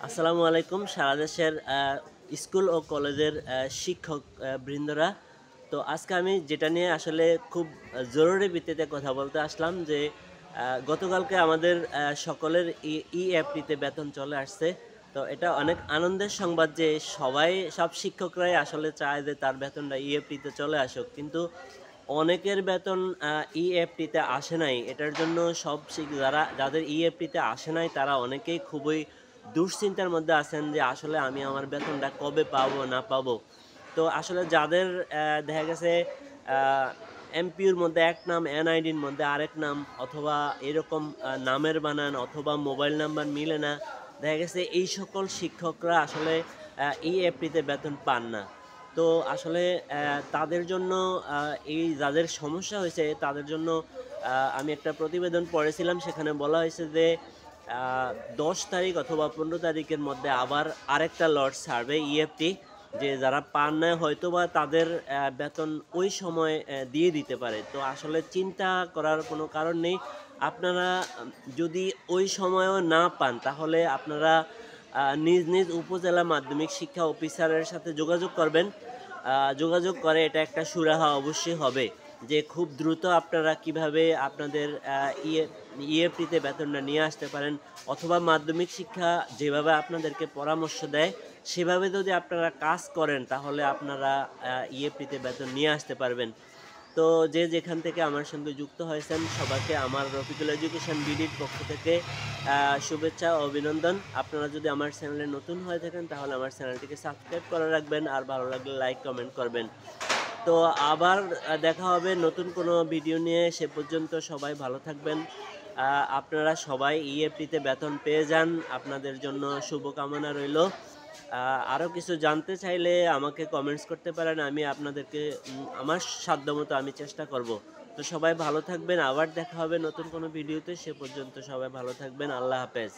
আসসালামু আলাইকুম সারা দেশের স্কুল ও কলেজের শিক্ষক বৃন্দরা। তো আজকে আমি যেটা নিয়ে আসলে খুব জরুরি ভিত্তিতে কথা বলতে আসলাম যে গতকালকে আমাদের সকলের অ্যাপটিতে বেতন চলে আসছে। তো এটা অনেক আনন্দের সংবাদ যে সব শিক্ষকরাই আসলে চায় যে তার বেতনটা অ্যাপটিতে চলে আসুক। কিন্তু অনেকের বেতন অ্যাপটিতে আসে নাই। এটার জন্য যাদের অ্যাপটিতে আসে নাই তারা অনেকেই খুবই দুশ্চিন্তার মধ্যে আছেন যে আসলে আমি আমার বেতনটা কবে পাবো না পাবো। তো আসলে যাদের দেখা গেছে আ এমপিওর মধ্যে এক নাম, এনআইডির মধ্যে আরেক নাম অথবা এরকম নামের বানান অথবা মোবাইল নাম্বার মিলে না। দেখা গেছে এই সকল শিক্ষকরা আসলে এই অ্যাপটিতে বেতন পান না। তো আসলে তাদের জন্য আ এই যাদের সমস্যা হয়েছে তাদের জন্য আমি একটা প্রতিবেদন পড়েছিলাম সেখানে বলা হয়েছে যে আ ১০ তারিখ অথবা ১৫ তারিখের মধ্যে আবার আরেকটা লট ছাড়বে ইএফটি যে যারা পান নাই হয়তোবা তাদের বেতন ওই সময় দিয়ে দিতে পারে। তো আসলে চিন্তা করার কোনো কারণ নেই। আপনারা যদি ওই সময়ও না পান তাহলে আপনারা নিজ উপজেলা মাধ্যমিক শিক্ষা অফিসারের সাথে যোগাযোগ করবেন। যোগাযোগ করে এটা একটা সুরাহা অবশ্যই হবে। যে খুব দ্রুত আপনারা কিভাবে আপনাদের ইএফটিতে বেতনটা নিয়ে আসতে পারেন অথবা মাধ্যমিক শিক্ষা যেভাবে আপনাদেরকে পরামর্শ দেয় সেভাবে যদি আপনারা কাজ করেন তাহলে আপনারা ইএফটিতে বেতন নিয়ে আসতে পারবেন। তো যে যেখান থেকে আমার সঙ্গে যুক্ত হয়েছেন সবাইকে আমার রফিকুল এডুকেশন বিডির পক্ষ থেকে শুভেচ্ছা ও অভিনন্দন। আপনারা যদি আমার চ্যানেলে নতুন হয়ে থাকেন তাহলে আমার চ্যানেলটিকে সাবস্ক্রাইব করে রাখবেন আর ভালো লাগলে লাইক কমেন্ট করবেন। তো আবার দেখা হবে নতুন কোনো ভিডিও নিয়ে। সে পর্যন্ত সবাই ভালো থাকবেন। আপনারা সবাই ইএফটিতে বেতন পেয়ে যান। আপনাদের জন্য শুভকামনা রইলো। আরো কিছু জানতে চাইলে আমাকে কমেন্টস করতে পারেন। আমি আপনাদেরকে আমার সাধ্যমতো আমি চেষ্টা করব। তো সবাই ভালো থাকবেন। আবার দেখা হবে নতুন কোনো ভিডিওতে। সে পর্যন্ত সবাই ভালো থাকবেন। আল্লাহ হাফেজ।